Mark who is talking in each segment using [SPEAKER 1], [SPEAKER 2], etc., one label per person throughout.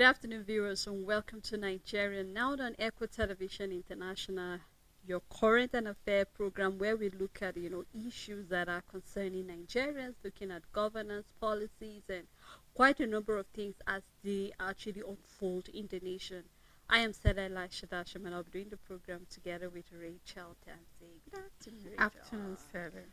[SPEAKER 1] Good afternoon, viewers, and welcome to Nigeria Now on Echo Television International, your current and affair program where we look at issues that are concerning Nigerians, looking at governance, policies, and quite a number of things as they actually unfold in the nation. I am Seda Elashadasham, and I'll be doing the program together with Rachel Tanzi. Good afternoon, Rachel.
[SPEAKER 2] Afternoon, Sarah.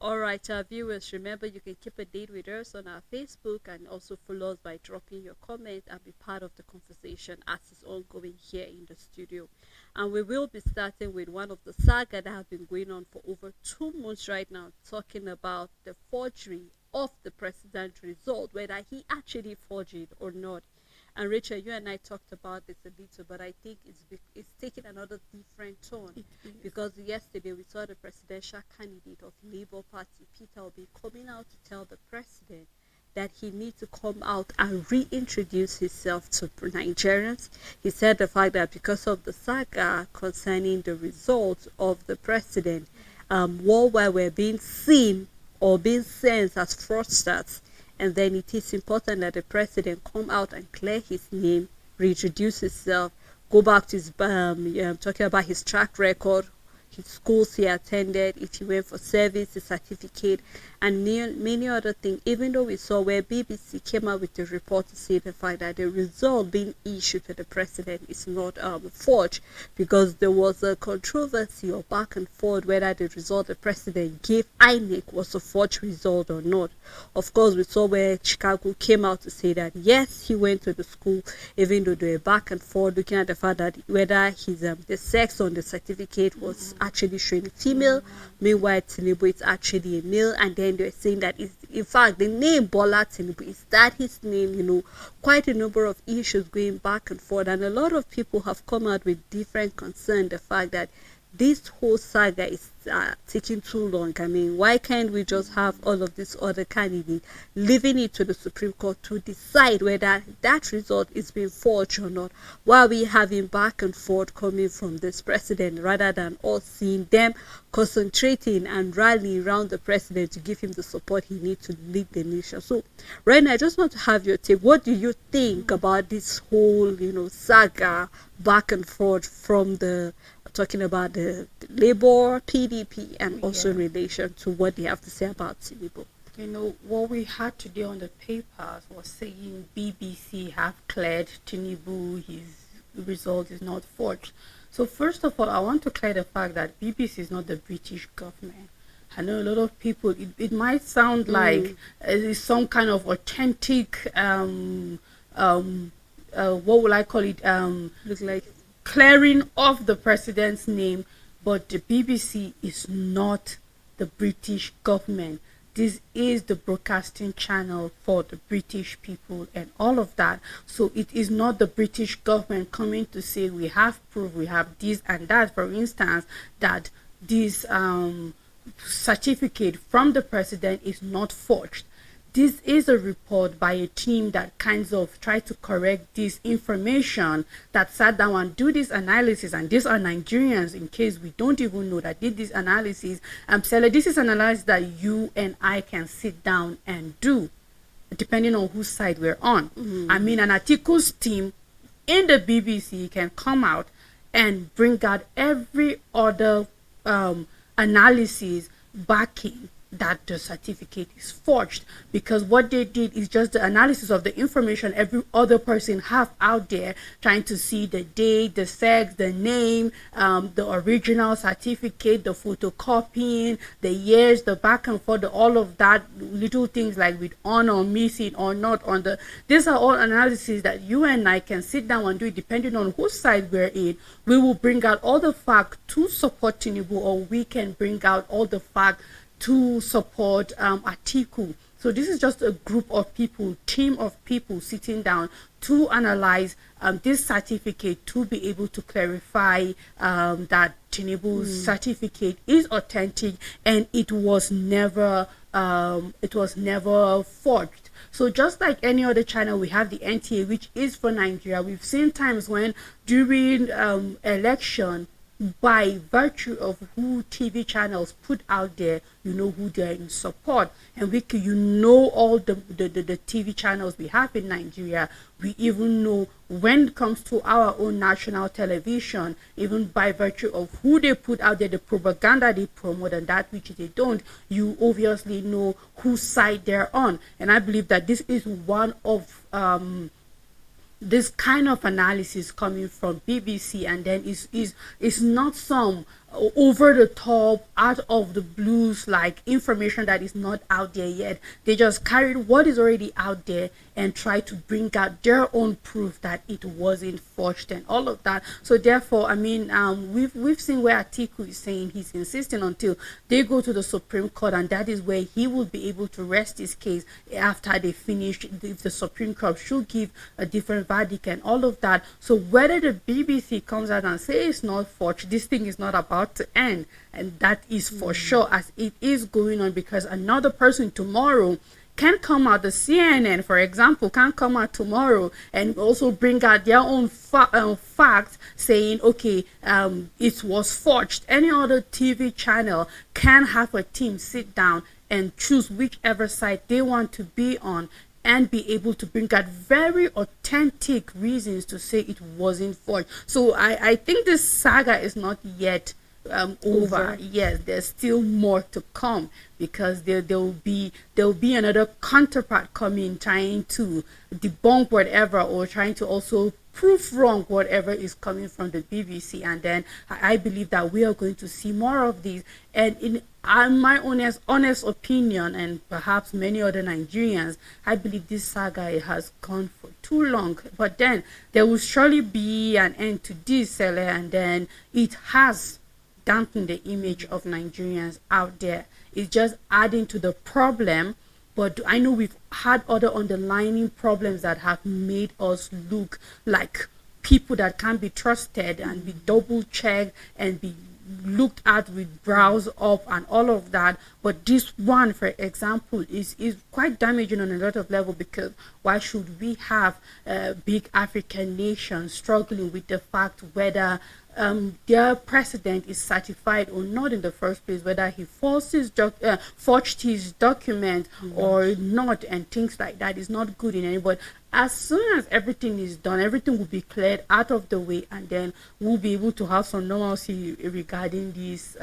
[SPEAKER 1] All right, our viewers, remember you can keep a date with us on our Facebook and also follow us by dropping your comment and be part of the conversation as it's ongoing here in the studio. And we will be starting with one of the saga that have been going on for over 2 months right now, talking about the forgery of the president result, whether he actually forged it or not. And Rachel, you and I talked about this a little, but I think it's taking another different tone because yesterday we saw the presidential candidate of Labour Party, Peter Obi, coming out to tell the president that he needs to come out and reintroduce himself to Nigerians. He said the fact that because of the saga concerning the results of the president, worldwide were being seen or being sensed as fraudsters, and then it is important that the president come out and clear his name, reintroduce himself, go back to his talking about his track record, his schools he attended, if he went for service, his certificate, and many other things. Even though we saw where BBC came out with a report to say the fact that the result being issued to the president is not forged, because there was a controversy or back and forth whether the result the president gave INEC was a forged result or not. Of course, we saw where Chicago came out to say that yes, he went to the school, even though they were back and forth looking at the fact that whether his the sex on the certificate was actually showing female, meanwhile Tinubu is actually a male, and then they're saying that in fact the name Bola Tinubu, is that his name? Quite a number of issues going back and forth, and a lot of people have come out with different concern. The fact that this whole saga is taking too long. I mean, why can't we just have all of these other candidates leaving it to the Supreme Court to decide whether that result is being forged or not, while we having back and forth coming from this president, rather than us seeing them concentrating and rallying around the president to give him the support he needs to lead the nation. So right now I just want to have your take. What do you think about this whole saga back and forth from the talking about the Labour, PDP, and also in relation to what they have to say about Tinubu?
[SPEAKER 2] What we had today on the papers was saying BBC have cleared Tinubu, his result is not forged. So first of all, I want to clear the fact that BBC is not the British government. I know a lot of people, it might sound like it's some kind of authentic, what will I call it, look like clearing of the president's name, but the BBC is not the British government. This is the broadcasting channel for the British people and all of that. So it is not the British government coming to say we have proof, we have this and that. For instance, that this certificate from the president is not forged. This is a report by a team that kind of tried to correct this information, that sat down and do this analysis. And these are Nigerians, in case we don't even know, that did this analysis. Sela, this is an analysis that you and I can sit down and do, depending on whose side we're on. I mean, an articles team in the BBC can come out and bring out every other analysis backing that the certificate is forged, because what they did is just the analysis of the information every other person have out there, trying to see the date, the sex, the name, the original certificate, the photocopying, the years, the back and forth, all of that, little things like with on or missing or not on the. These are all analyses that you and I can sit down and do, depending on whose side we're in. We will bring out all the facts to support Tinubu, or we can bring out all the facts to support Atiku. So this is just a group of people, team of people sitting down to analyze this certificate, to be able to clarify that Tinubu's certificate is authentic and it was never forged. So just like any other channel, we have the NTA, which is for Nigeria. We've seen times when during election, by virtue of who TV channels put out there, you know who they're in support. And you know all the TV channels we have in Nigeria. We even know when it comes to our own national television, even by virtue of who they put out there, the propaganda they promote and that which they don't, you obviously know whose side they're on. And I believe that this is one of this kind of analysis coming from BBC, and then is not some over the top, out of the blues, like information that is not out there yet. They just carried what is already out there and try to bring out their own proof that it wasn't forged and all of that. So therefore, I mean, we've seen where Atiku is saying he's insisting until they go to the Supreme Court, and that is where he will be able to rest his case after they finish, if the Supreme Court should give a different verdict and all of that. So whether the BBC comes out and say it's not forged, this thing is not about to end, and that is for sure, as it is going on, because another person tomorrow can come out, the CNN for example can come out tomorrow and also bring out their own facts saying okay, it was forged. Any other TV channel can have a team sit down and choose whichever side they want to be on and be able to bring out very authentic reasons to say it wasn't forged. So I think this saga is not yet over. Yes, there's still more to come, because there will be another counterpart coming trying to debunk whatever, or trying to also prove wrong whatever is coming from the BBC. And then I believe that we are going to see more of these. And in my honest opinion, and perhaps many other Nigerians, I believe this saga has gone for too long. But then there will surely be an end to this, and then it has dampen the image of Nigerians out there. It's just adding to the problem, but I know we've had other underlying problems that have made us look like people that can't be trusted and be double checked and be looked at with brows up and all of that. But this one, for example, is quite damaging on a lot of level, because why should we have big African nations struggling with the fact whether their president is certified or not in the first place, whether he forged his document or not, and things like that is not good in any. But as soon as everything is done, everything will be cleared out of the way, and then we'll be able to have some normalcy regarding these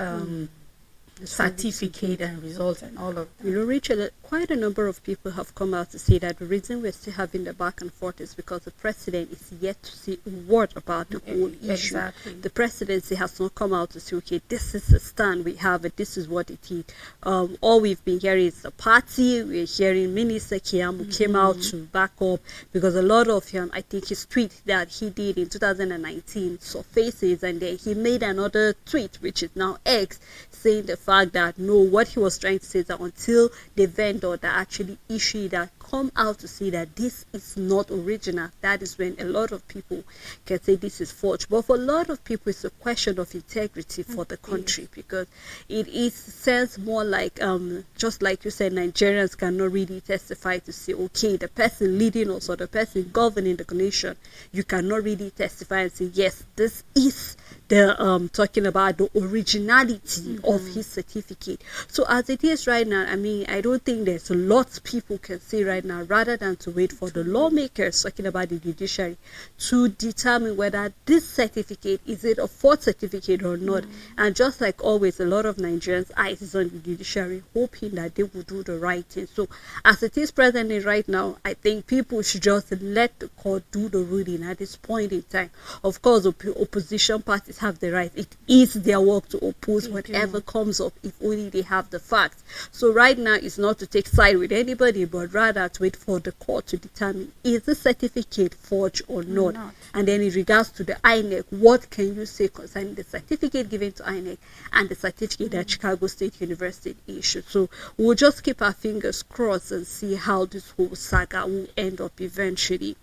[SPEAKER 2] certificate and results and all of that.
[SPEAKER 1] You know, Rachel, quite a number of people have come out to say that the reason we're still having the back and forth is because the president is yet to say a word about the whole issue.
[SPEAKER 2] Exactly.
[SPEAKER 1] The presidency has not come out to say, okay, this is the stand we have, and this is what it is. All we've been hearing is the party. We're hearing Minister Kiamu came out to back up, because a lot of him, I think his tweet that he did in 2019 surfaces, and then he made another tweet, which is now X, saying the fact that no, what he was trying to say is that until the vendor that actually issued that come out to say that this is not original, that is when a lot of people can say this is forged. But for a lot of people, it's a question of integrity for the country, because it is sounds more like just like you said, Nigerians cannot really testify to say, okay, the person leading us or the person governing the nation, you cannot really testify and say, yes, this is the talking about the originality of his certificate. So as it is right now, I mean, I don't think there's a lot people can say right now, rather than to wait for the lawmakers talking about the judiciary to determine whether this certificate is it a forged certificate or not. And just like always, a lot of Nigerians' eyes is on the judiciary, hoping that they will do the right thing. So as it is presently right now, I think people should just let the court do the ruling at this point in time. Of course, opposition parties have the right. It is their work to oppose whatever comes up, if only they have the facts. So right now, it's not to take side with anybody, but rather to wait for the court to determine, is the certificate forged or not? And then in regards to the INEC, what can you say concerning the certificate given to INEC and the certificate that Chicago State University issued? So we'll just keep our fingers crossed and see how this whole saga will end up eventually.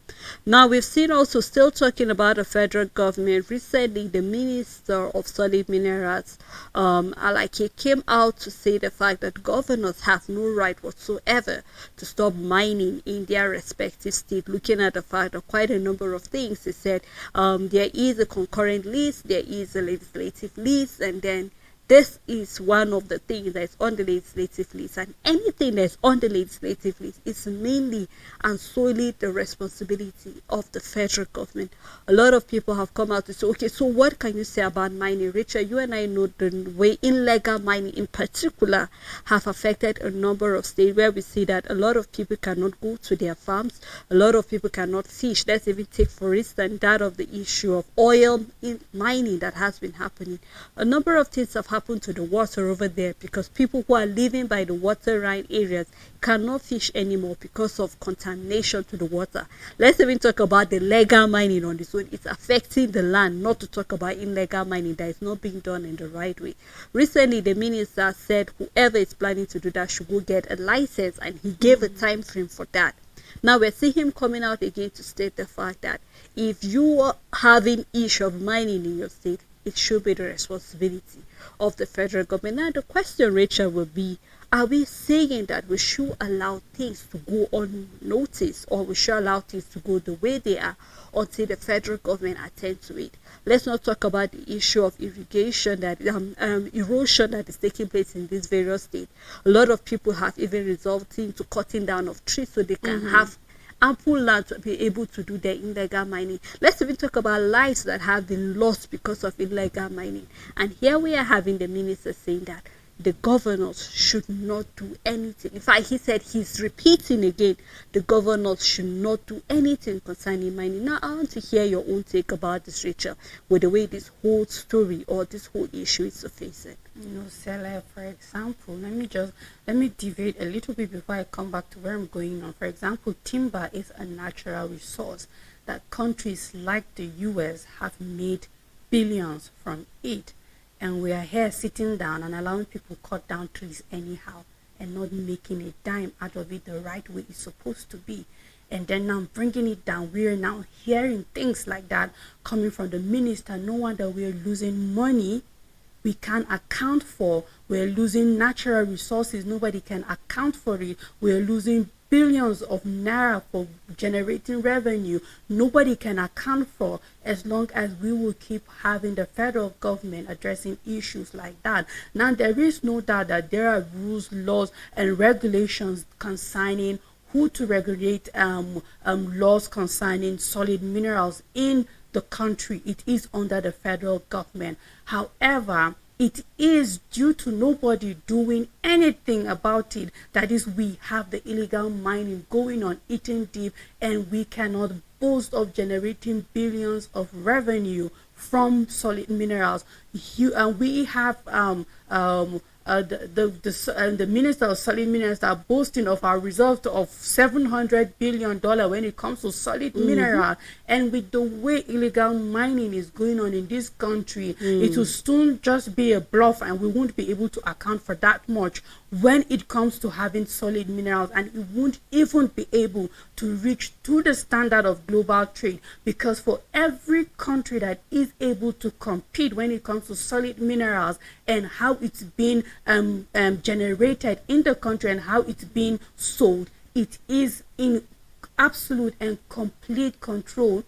[SPEAKER 1] Now, we've seen also, still talking about the federal government, recently the Minister of Solid Minerals, Alake, came out to say the fact that governors have no right whatsoever to stop mining in their respective state, looking at the fact of quite a number of things. They said there is a concurrent list, there is a legislative list, and then this is one of the things that's on the legislative list, and anything that's on the legislative list is mainly and solely the responsibility of the federal government. A lot of people have come out to say, okay, so what can you say about mining? Richard, you and I know the way illegal mining in particular have affected a number of states, where we see that a lot of people cannot go to their farms, a lot of people cannot fish. Let's even take, for instance, that of the issue of oil in mining that has been happening. A number of things have happened to the water over there, because people who are living by the waterline areas cannot fish anymore because of contamination to the water. Let's even talk about the legal mining on this one. It's affecting the land, not to talk about illegal mining that is not being done in the right way. Recently, the minister said whoever is planning to do that should go get a license, and he gave a time frame for that. Now we're seeing him coming out again to state the fact that if you are having issue of mining in your state, it should be the responsibility of the federal government. Now the question, Rachel, will be, are we saying that we should allow things to go unnoticed, or we should allow things to go the way they are until the federal government attend to it? Let's not talk about the issue of irrigation, that erosion that is taking place in these various states. A lot of people have even resorted to cutting down of trees so they can have ample land to be able to do their illegal mining. Let's even talk about lives that have been lost because of illegal mining. And here we are having the minister saying that the governors should not do anything. In fact, he said, he's repeating again, the governors should not do anything concerning mining. Now, I want to hear your own take about this, Rachel, with the way this whole story or this whole issue is surfacing.
[SPEAKER 2] Sele, for example, let me deviate a little bit before I come back to where I'm going on. For example, timber is a natural resource that countries like the US have made billions from it. And we are here sitting down and allowing people cut down trees anyhow and not making a dime out of it the right way it's supposed to be. And then now bringing it down, we are now hearing things like that coming from the minister. No wonder we are losing money we can't account for. We're losing natural resources. Nobody can account for it. We're losing billions of naira for generating revenue. Nobody can account for, as long as we will keep having the federal government addressing issues like that. Now, there is no doubt that there are rules, laws, and regulations concerning who to regulate, laws concerning solid minerals in the country. It is under the federal government. However, it is due to nobody doing anything about it. That is, we have the illegal mining going on, eating deep, and we cannot boast of generating billions of revenue from solid minerals. We have the Minister of Solid Minerals are boasting of our reserve of $700 billion when it comes to solid mineral. And with the way illegal mining is going on in this country, it will soon just be a bluff, and we won't be able to account for that much when it comes to having solid minerals, and it won't even be able to reach to the standard of global trade, because for every country that is able to compete when it comes to solid minerals and how it's been generated in the country and how it's being sold, it is in absolute and complete control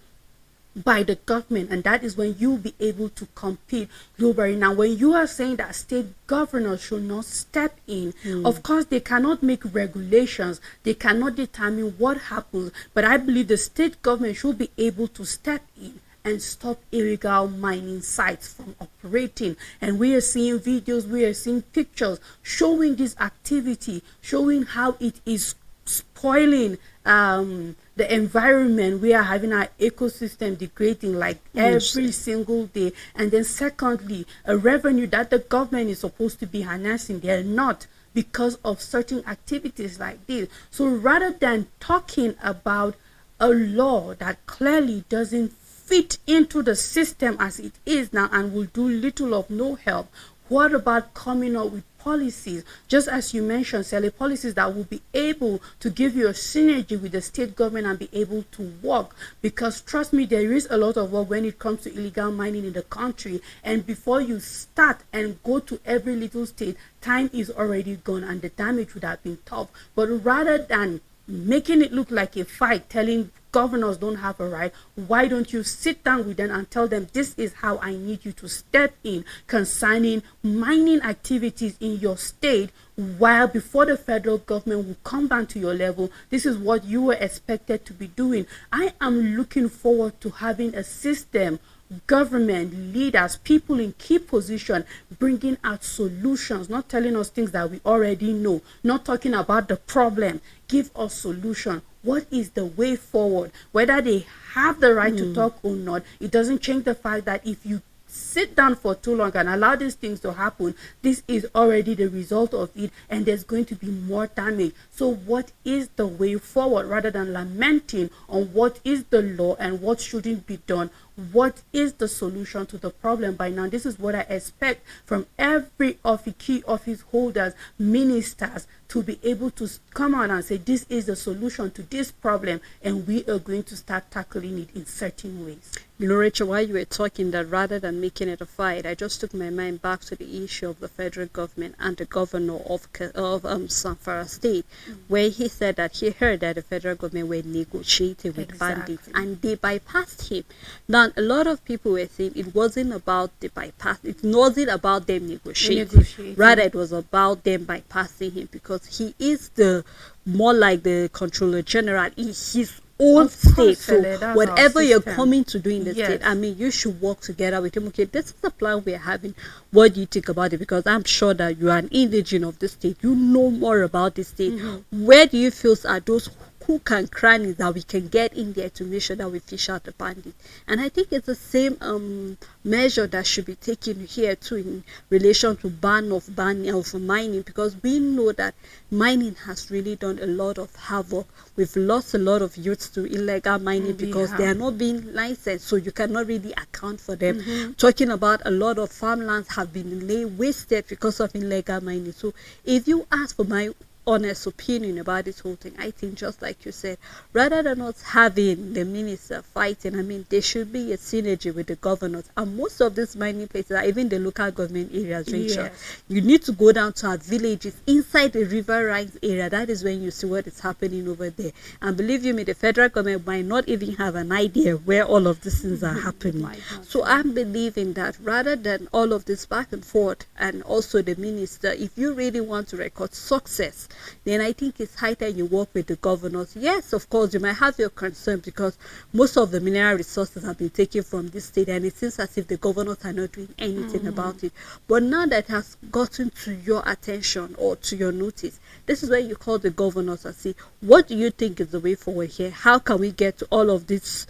[SPEAKER 2] by the government, and that is when you'll be able to compete globally. Now, when you are saying that state governors should not step in, of course they cannot make regulations, they cannot determine what happens, but I believe the state government should be able to step in and stop illegal mining sites from operating. And we are seeing videos, we are seeing pictures showing this activity, showing how it is spoiling the environment. We are having our ecosystem degrading like every single day. And then secondly, a revenue that the government is supposed to be harnessing, they're not, because of certain activities like this. So rather than talking about a law that clearly doesn't fit into the system as it is now and will do little or no help, what about coming up with policies, just as you mentioned, Sally, policies that will be able to give you a synergy with the state government and be able to work? Because trust me, there is a lot of work when it comes to illegal mining in the country, and before you start and go to every little state, time is already gone and the damage would have been tough. But rather than making it look like a fight, telling governors don't have a right. Why don't you sit down with them and tell them, this is how I need you to step in concerning mining activities in your state, while before the federal government will come down to your level, this is what you were expected to be doing. I am looking forward to having a system, government leaders, people in key position, bringing out solutions, not telling us things that we already know, not talking about the problem. Give us solution. What is the way forward? Whether they have the right to talk or not, it doesn't change the fact that if you sit down for too long and allow these things to happen, this is already the result of it, and there's going to be more damage. So what is the way forward? Rather than lamenting on what is the law and what shouldn't be done, what is the solution to the problem? By now, this is what I expect from every of the key office holders, ministers, to be able to come out and say, this is the solution to this problem, and we are going to start tackling it in certain ways.
[SPEAKER 1] You know, Rachel, while you were talking, that rather than making it a fight, I just took my mind back to the issue of the federal government and the governor of Zamfara State, where he said that he heard that the federal government were negotiating with bandits, and they bypassed him. Now, a lot of people were saying it wasn't about the bypass, it wasn't about them negotiating. Rather, it was about them bypassing him, because he is the more like the controller general in his own state. So whatever you're coming to do in the state, I mean, you should work together with him. Okay, this is the plan we're having. What do you think about it? Because I'm sure that you are an indigene of the state. You know more about the state. Where do you feel are those hook and crannies that we can get in there to make sure that we fish out the bandit? And I think it's the same measure that should be taken here too, in relation to ban of mining, because we know that mining has really done a lot of havoc. We've lost a lot of youths to illegal mining because they are not being licensed, so you cannot really account for them. Talking about a lot of farmlands have been wasted because of illegal mining. So if you ask for my honest opinion about this whole thing, I think, just like you said, rather than us having the minister fighting, I mean, there should be a synergy with the governors. And most of these mining places are even the local government areas, Rachel. You need to go down to our villages inside the river Rise area. That is when you see what is happening over there. And believe you me, the federal government might not even have an idea where all of these things are happening. So I'm believing that rather than all of this back and forth, and also the minister, if you really want to record success, then I think it's high time you work with the governors. Yes, of course, you might have your concern because most of the mineral resources have been taken from this state, and it seems as if the governors are not doing anything about it. But now that it has gotten to your attention or to your notice, this is where you call the governors and say, what do you think is the way forward here? How can we get to all of these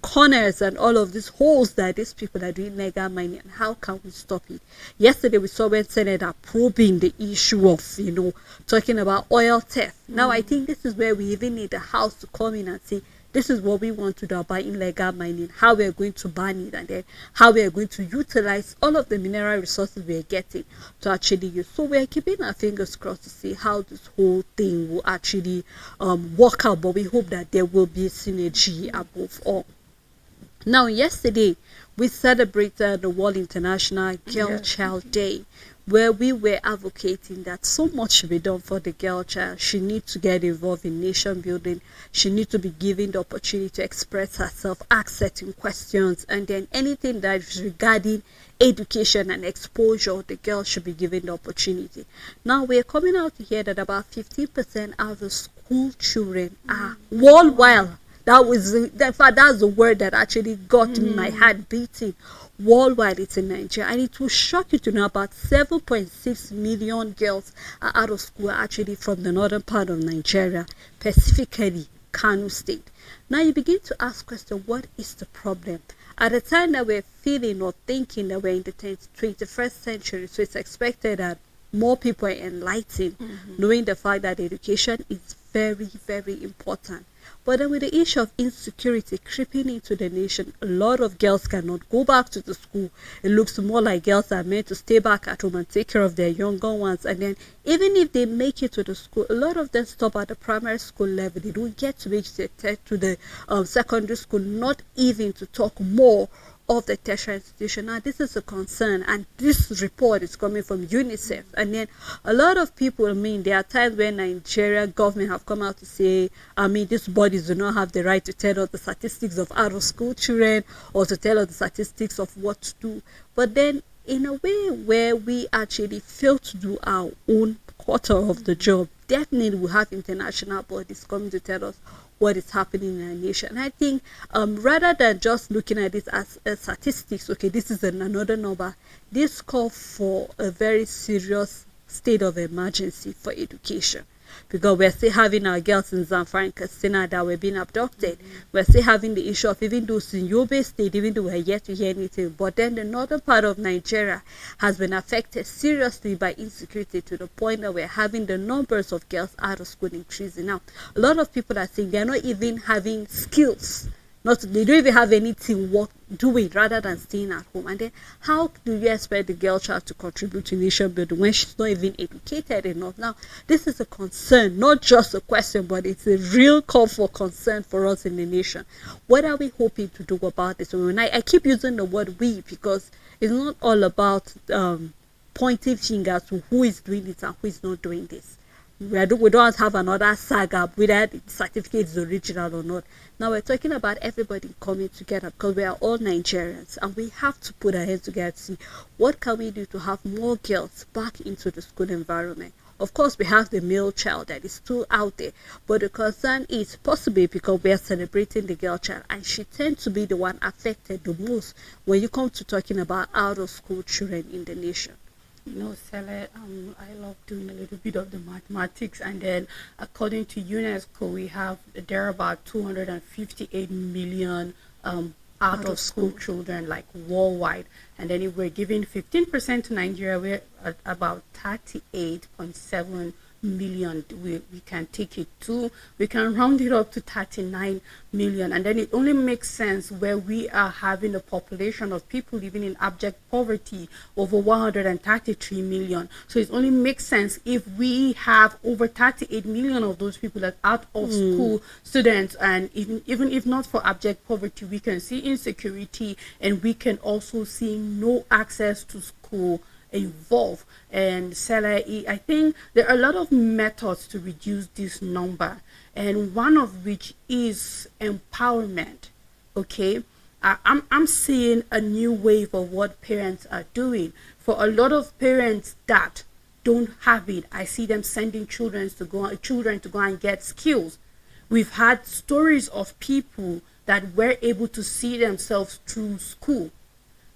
[SPEAKER 1] corners and all of these holes that these people are doing mega mining, and how can we stop it? Yesterday we saw when Senate are probing the issue of, you know, talking about oil theft. Now I think this is where we even need the House to come in and say, this is what we want to do about illegal mining, how we are going to ban it, and then how we are going to utilize all of the mineral resources we are getting to actually use. So we are keeping our fingers crossed to see how this whole thing will actually work out, but we hope that there will be synergy above all. Now, yesterday, we celebrated the World International Girl Child Day, where we were advocating that so much should be done for the girl child. She needs to get involved in nation building. She needs to be given the opportunity to express herself, ask certain questions, and then anything that is regarding education and exposure, the girl should be given the opportunity. Now, we're coming out to hear that about 15% of the school children are worldwide. That's the word that actually got my heart beating. Worldwide, it's in Nigeria, and it will shock you to know about 7.6 million girls are out of school, actually from the northern part of Nigeria, specifically Kano State. Now you begin to ask questions, what is the problem? At the time that we're feeling or thinking that we're in the 21st century, so it's expected that more people are enlightened, knowing the fact that education is very, very important. But then with the issue of insecurity creeping into the nation, a lot of girls cannot go back to the school. It looks more like girls are meant to stay back at home and take care of their younger ones. And then even if they make it to the school, a lot of them stop at the primary school level. They don't get to reach the secondary school, not even to talk more of the tertiary institution. Now, this is a concern, and this report is coming from UNICEF. And then a lot of people, there are times when Nigeria government have come out to say, these bodies do not have the right to tell us the statistics of out-of-school children or to tell us the statistics of what to do. But then, in a way where we actually fail to do our own quarter of the job, definitely we have international bodies coming to tell us what is happening in our nation. And I think rather than just looking at this as statistics, okay, this is another number, this calls for a very serious state of emergency for education. Because we're still having our girls in Zamfara and Katsina that were being abducted. We're still having the issue of even those in Yobe State, even though we're yet to hear anything. But then the northern part of Nigeria has been affected seriously by insecurity to the point that we're having the numbers of girls out of school increasing. Now, a lot of people are saying they're not even having skills. They don't even have anything worth doing rather than staying at home. And then how do you expect the girl child to contribute to nation building when she's not even educated enough? Now, this is a concern, not just a question, but it's a real call for concern for us in the nation. What are we hoping to do about this? I keep using the word we because it's not all about pointing fingers to who is doing it and who is not doing this. We don't have another saga whether the certificate is original or not. Now we're talking about everybody coming together because we are all Nigerians and we have to put our heads together to see what can we do to have more girls back into the school environment. Of course, we have the male child that is still out there, but the concern is possibly because we are celebrating the girl child and she tends to be the one affected the most when you come to talking about out of school children in the nation.
[SPEAKER 2] Sele, I love doing a little bit of the mathematics, and then according to UNESCO, there are about 258 million out of school children like worldwide, and then if we're giving 15% to Nigeria, we're at about 38.7 million. We can take it to, we can round it up to 39 million, and then it only makes sense where we are having a population of people living in abject poverty over 133 million. So it only makes sense if we have over 38 million of those people that out of school students, and even if not for abject poverty, we can see insecurity and we can also see no access to school involved. And Sele, I think there are a lot of methods to reduce this number, and one of which is empowerment. Okay, I'm seeing a new wave of what parents are doing. For a lot of parents that don't have it, I see them sending children to go and get skills. We've had stories of people that were able to see themselves through school,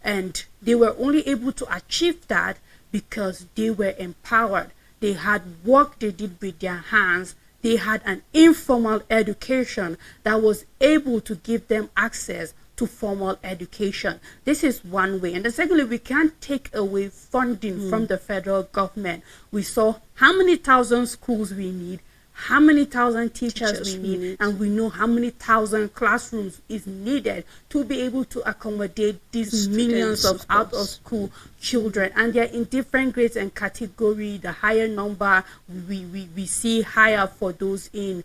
[SPEAKER 2] and they were only able to achieve that because they were empowered. They had work they did with their hands. They had an informal education that was able to give them access to formal education. This is one way. And secondly, we can't take away funding from the federal government. We saw how many thousand schools we need, how many thousand teachers we need, and we know how many thousand classrooms is needed to be able to accommodate these millions of out of school children. And they're in different grades and category. The higher number we see higher for those in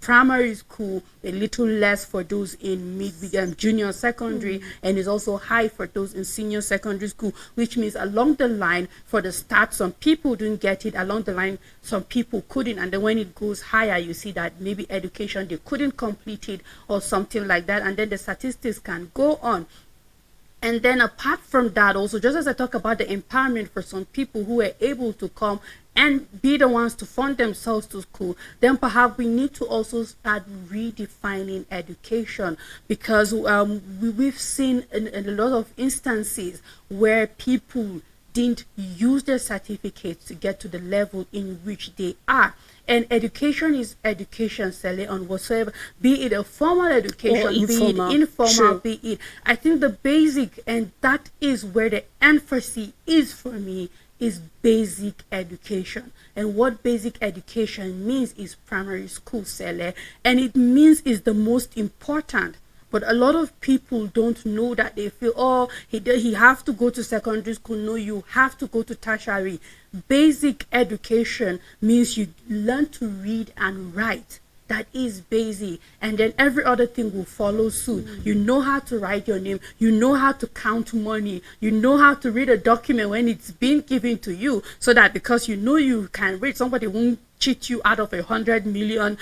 [SPEAKER 2] primary school, a little less for those in junior secondary, and is also high for those in senior secondary school, which means along the line for the start some people didn't get it, along the line some people couldn't, and then when it goes higher you see that maybe education they couldn't complete it or something like that, and then the statistics can go on. And then apart from that, also, just as I talk about the empowerment for some people who were able to come and be the ones to fund themselves to school, then perhaps we need to also start redefining education, because we've seen a lot of instances where people didn't use their certificates to get to the level in which they are. And education is education, Sally, on whatsoever, be it a formal education, be it informal, sure. Be it. I think the basic, and that is where the emphasis is for me, is basic education. And what basic education means is primary school, Sally, and it means is the most important. But a lot of people don't know that. They feel, oh, he have to go to secondary school. No, you have to go to tertiary. Basic education means you learn to read and write. that is basic, and then every other thing will follow suit. You know how to write your name, you know how to count money, you know how to read a document when it's been given to you, so that because you know you can read, somebody won't cheat you out of $100 million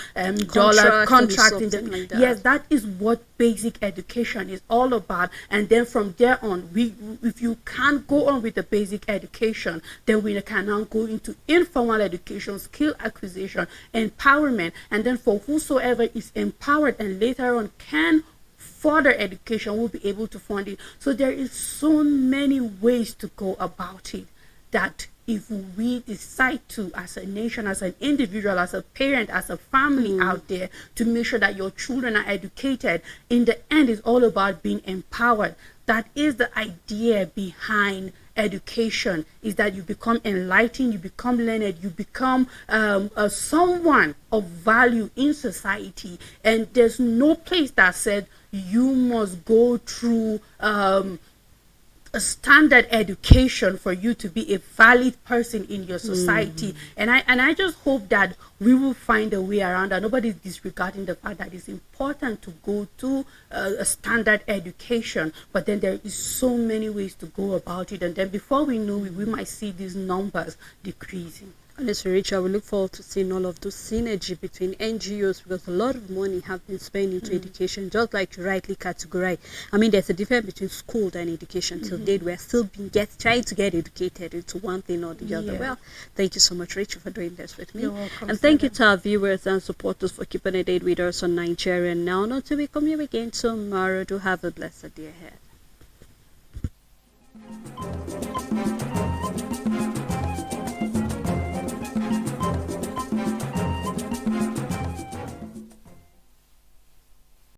[SPEAKER 2] dollar contract in the,
[SPEAKER 1] like that.
[SPEAKER 2] yes, that is what basic education is all about. And then from there on, if you can't go on with the basic education, then we can now go into informal education, skill acquisition, empowerment, and then for whosoever is empowered and later on can further education, will be able to fund it. So there is so many ways to go about it, that if we decide to, as a nation, as an individual, as a parent, as a family out there, to make sure that your children are educated, in the end it's all about being empowered. That is the idea behind education, is that you become enlightened, you become learned, you become someone of value in society. And there's no place that said you must go through a standard education for you to be a valid person in your society. And I just hope that we will find a way around that. Nobody's disregarding the fact that it's important to go to a standard education, but then there is so many ways to go about it, and then before we know it, we might see these numbers decreasing.
[SPEAKER 1] Honestly, Rachel, we look forward to seeing all of those synergy between NGOs, because a lot of money have been spent into education, just like you rightly categorize. I mean, there's a difference between school and education. Till date, we're still trying to get educated into one thing or the other. Well, thank you so much, Rachel, for doing this with me.
[SPEAKER 2] You're welcome,
[SPEAKER 1] and thank you to our viewers and supporters for keeping a date with us on Nigerian Now. Until we come here again tomorrow, do have a blessed day ahead.